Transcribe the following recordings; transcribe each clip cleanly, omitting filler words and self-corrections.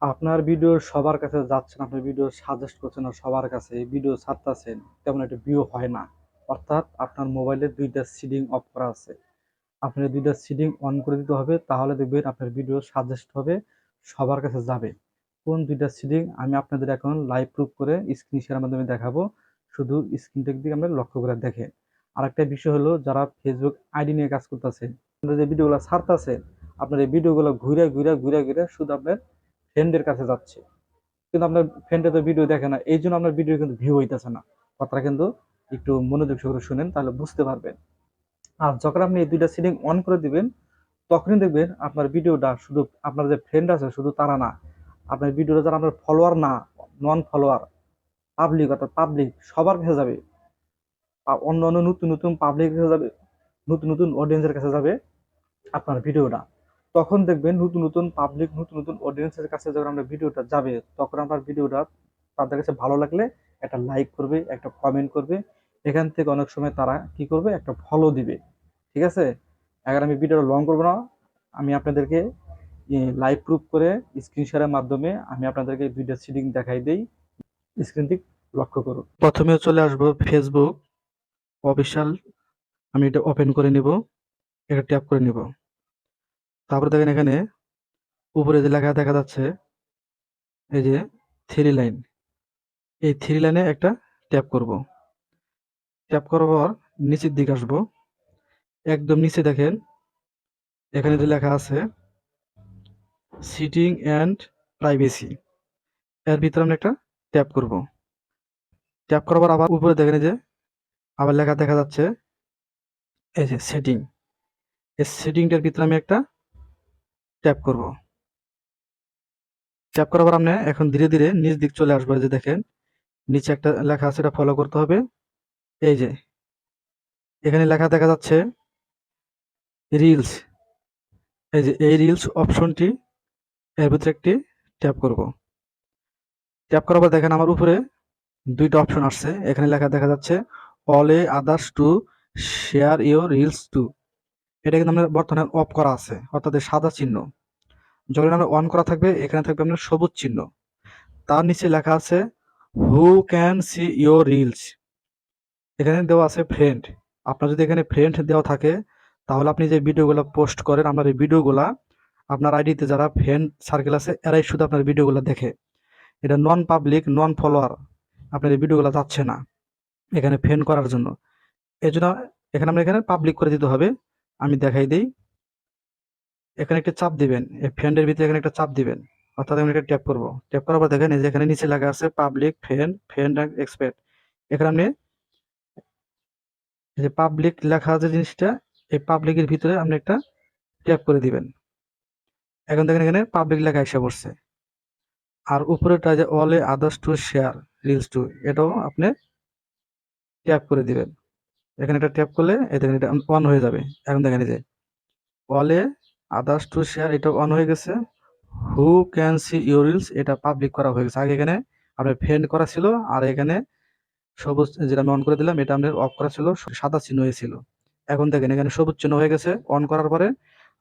আপনার ভিডিও সবার কাছে যাচ্ছে না, আপনার ভিডিও সাজেস্ট করছেন না সবার কাছে, এই ভিডিও ছাড়তেছেন, তেমন একটা ভিউ হয় না। অর্থাৎ আপনার মোবাইলে দুইটা সিডিং অফ করা আছে, আপনার দুইটা সিডিং অন করে দিতে হবে, তাহলে দেখবেন আপনার ভিডিও সাজেস্ট হবে, সবার কাছে যাবে। কোন দুইটা সিডিং আমি আপনাদের এখন লাইভ প্রুফ করে স্ক্রিন শেয়ারের মাধ্যমে দেখাবো। শুধু স্ক্রিনটার দিকে আমরা লক্ষ্য করে দেখেন। আরেকটা বিষয় হলো, যারা ফেসবুক আইডি নিয়ে কাজ করতেছেন, আপনারা যে ভিডিওগুলো ছাড়তেছেন, আপনার এই ভিডিওগুলো ঘুরে ঘুরে ঘুরে ঘুরে শুধু আপনার ফ্রেন্ডের কাছে যাচ্ছে, কিন্তু আপনার ফ্রেন্ডে তো ভিডিও দেখে না, এই জন্য আপনার ভিডিও কিন্তু ভিউ হইতেছে না। কথাটা কিন্তু একটু মনোযোগ সহকারে শুনেন, তাহলে বুঝতে পারবেন। আর যখন আপনি এই দুইটা সেটিং অন করে দিবেন, তখনই দেখবেন আপনার ভিডিওটা শুধু আপনার যে ফ্রেন্ড আছে শুধু তারা না, আপনার ভিডিওটা যারা আপনার ফলোয়ার না, নন ফলোয়ার, পাবলিক, অর্থাৎ পাবলিক সবার কাছে যাবে। অন্য অন্য নতুন নতুন পাবলিক কাছে যাবে, নতুন নতুন অডিয়েন্সের কাছে যাবে আপনার ভিডিওটা। তখন দেখবেন নতুন নতুন পাবলিক, নতুন নতুন অডিয়েন্সের কাছে যখন আমরা ভিডিওটা যাবে, তখন আপনার ভিডিওটা তাদের কাছে ভালো লাগলে একটা লাইক করবে, একটা কমেন্ট করবে। এখান থেকে অনেক সময় তারা কি করবে, একটা ফলো দিবে। ঠিক আছে, এখন আমি ভিডিওটা লং করবো না, আমি আপনাদেরকে লাইভ প্রুফ করে স্ক্রিন শেয়ারের মাধ্যমে আমি আপনাদেরকে দুইটা সিটিং দেখাই দেই। স্ক্রিন দিক লক্ষ্য করুন। প্রথমে চলে আসবো ফেসবুক অফিসিয়াল, আমি এটা ওপেন করে নিব, এটা ট্যাপ করে নিব। তারপরে দেখেন এখানে উপরে যে লেখা দেখা যাচ্ছে, এই যে থ্রি লাইন, এই থ্রি লাইনে একটা ট্যাপ করব। ট্যাপ করার পর নিচের দিকে আসবো, একদম নিচে দেখেন এখানে যে লেখা আছে সিটিং অ্যান্ড প্রাইভেসি, এর ভিতরে আমরা একটা ট্যাপ করব। ট্যাপ করার পর আবার উপরে দেখেন যে আবার লেখা দেখা যাচ্ছে, এই যে সেটিং, এই সেটিংটার ভিতরে আমি একটা ট্যাপ করব। ট্যাপ করার পর আপনি এখন ধীরে ধীরে নিচ দিক চলে আসবো, এই যে দেখেন নিচে একটা লেখা আছে, এটা ফলো করতে হবে। এই যে এখানে লেখা দেখা যাচ্ছে রিলস, এই যে এই রিলস অপশনটি, এর ভিতরে একটি ট্যাপ করব। ট্যাপ করার পর দেখেন আমার উপরে দুইটা অপশন আসছে, এখানে লেখা দেখা যাচ্ছে all A others to share your reels two. এটা কিন্তু আমাদের বর্তমানে অফ করা আছে, অর্থাৎ এই সাদা চিহ্ন। যখন আমরা অন করা থাকবে, এখানে থাকবে আপনার সবুজ চিহ্ন। তার নিচে লেখা আছে who can see your reels. এখানে দেওয়া আছে ফ্রেন্ড। আপনার যদি এখানে ফ্রেন্ড দেওয়া থাকে, তাহলে আপনি যে ভিডিওগুলো পোস্ট করেন, আপনার এই ভিডিওগুলা আপনার আইডিতে যারা ফ্রেন্ড সার্কেল আছে, এরাই শুধু আপনার ভিডিওগুলো দেখে। এটা নন পাবলিক, নন ফলোয়ার আপনার এই ভিডিওগুলো যাচ্ছে না এখানে ফ্রেন্ড করার জন্য। এই জন্য এখানে আমরা এখানে পাবলিক করে দিতে হবে। আমি দেখাই দিই, এখানে একটা চাপ দিবেন, এই ফ্রেন্ডের ভিতরে এখানে একটা চাপ দিবেন, অর্থাৎ আমি একটা ট্যাপ করবো। ট্যাপ করার পর দেখেন এই যে এখানে নিচে লেখা আছে public, friend, friend and expect. এখানে আপনি এই যে পাবলিক লেখা আছে জিনিসটা, এই পাবলিকের ভিতরে আপনি একটা ট্যাপ করে দিবেন। এখন দেখেন এখানে পাবলিক লেখা এসে পড়ছে। আর উপরেটা যে all A others to share reels two, এটাও আপনি ট্যাপ করে দিবেন। এখানে একটা ট্যাপ করলে এই দেখেন এটা অন হয়ে যাবে। এখন দেখেন এই যে all A others to share, এটা অন হয়ে গেছে। Who can see your reels, এটা পাবলিক করা হয়ে গেছে। আগে এখানে আপনার ফ্রেন্ড করা ছিল, আর এখানে সবুজ যেটা আমি অন করে দিলাম, এটা আপনার অফ করা ছিল, সাদা চিহ্ন হয়েছিল। এখন দেখেন এখানে সবুজ চিহ্ন হয়ে গেছে অন করার পরে,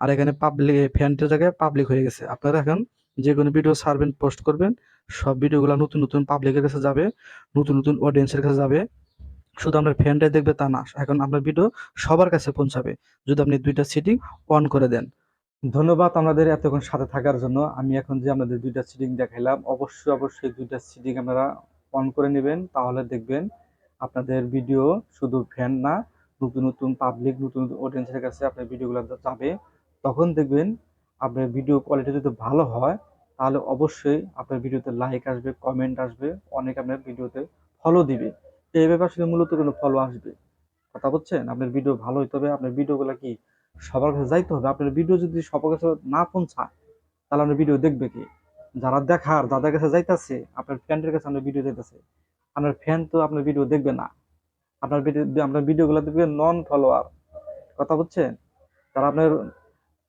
আর এখানে পাবলিক ফ্রেন্ডের জায়গায় পাবলিক হয়ে গেছে। আপনারা এখন যে কোনো ভিডিও ছাড়বেন, পোস্ট করবেন, সব ভিডিওগুলো নতুন নতুন পাবলিকের কাছে যাবে, নতুন নতুন অডিয়েন্সের কাছে যাবে। শুধু আপনার ফ্রেন্ডরাই দেখবে তা না, এখন আপনার ভিডিও সবার কাছে পৌঁছাবে যদি আপনি দুইটা সেটিং অন করে দেন। ধন্যবাদ আমাদের এতক্ষণ সাথে থাকার জন্য। আমি এখন যে আপনাদের দুইটা সিটিং দেখাইলাম, অবশ্যই অবশ্যই দুইটা সিটিং আপনারা অন করে নেবেন, তাহলে দেখবেন আপনাদের ভিডিও শুধু ফ্যান না, নতুন নতুন পাবলিক, নতুন নতুন অডিয়েন্সের কাছে আপনার ভিডিওগুলো যাবে। তখন দেখবেন আপনার ভিডিও কোয়ালিটি যদি ভালো হয়, তাহলে অবশ্যই আপনার ভিডিওতে লাইক আসবে, কমেন্ট আসবে, অনেক আপনার ভিডিওতে ফলো দিবে। এই ব্যাপার শুধু মূলত কিন্তু ফলো আসবে। কথা বলছেন, আপনার ভিডিও ভালো হইতে হবে, আপনার ভিডিওগুলো কি সবার কাছে যাইতে হবে। আপনার ভিডিও যদি সবার কাছে না পৌঁছায়, তাহলে আপনার ভিডিও দেখবে কি? যারা দেখার, যাদের কাছে যাইতেছে, আপনার ফ্যানদের কাছে আপনার ভিডিও যাইতেছে, আপনার ফ্যান তো আপনার ভিডিও দেখবে না। আপনার ভিডিও, আপনার ভিডিওগুলো দেখবে নন ফলোয়ার। কথা বুঝছেন, তারা আপনার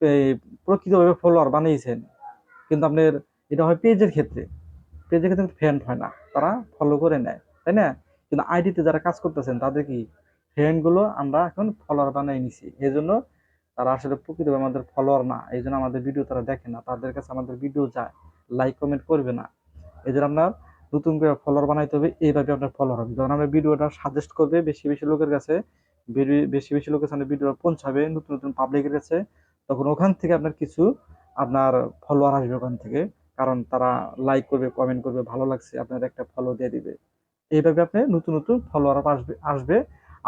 এই প্রকৃতভাবে ফলোয়ার বানিয়েছেন, কিন্তু আপনার এটা হয় পেজের ক্ষেত্রে, পেজের ক্ষেত্রে ফ্রেন্ড হয় না, তারা ফলো করে নেয়, তাই না? কিন্তু আইডিতে যারা কাজ করতেছেন, তাদের কি ফ্রেন্ড গুলো আমরা এখন ফলোয়ার বানিয়ে নিছি, এই জন্য তারা আসলে প্রকৃতভাবে আমাদের ফলোয়ার না, এই জন্য আমাদের ভিডিও তারা দেখে না, তাদের কাছে আমাদের ভিডিও যায়, লাইক কমেন্ট করবে না। এই জন্য আপনার নতুন করে ফলোয়ার বানাইতে হবে, এইভাবে আপনার ফলোয়ার হবে। যখন আমরা ভিডিওটা সাজেস্ট করবে বেশি বেশি লোকের কাছে, বেশি বেশি লোকের সামনে ভিডিও পৌঁছাবে নতুন নতুন পাবলিকের কাছে, তখন ওখান থেকে আপনার কিছু আপনার ফলোয়ার আসবে ওখান থেকে। কারণ তারা লাইক করবে, কমেন্ট করবে, ভালো লাগছে, আপনার একটা ফলো দিয়ে দিবে। এইভাবে আপনি নতুন নতুন ফলোয়ার আসবে।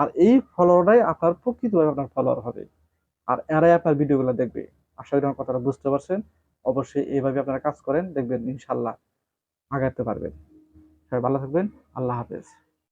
আর এই ফলোয়ারটাই আপনার প্রকৃতভাবে আপনার ফলোয়ার হবে। আর এরাই আপনার ভিডিওগুলো দেখবে। আশা করি আমার কথাটা বুঝতে পারছেন। অবশ্যই এইভাবে আপনারা কাজ করেন, দেখবেন ইনশাল্লাহ আগাতে পারবেন। সবাই ভালো থাকবেন। আল্লাহ হাফেজ।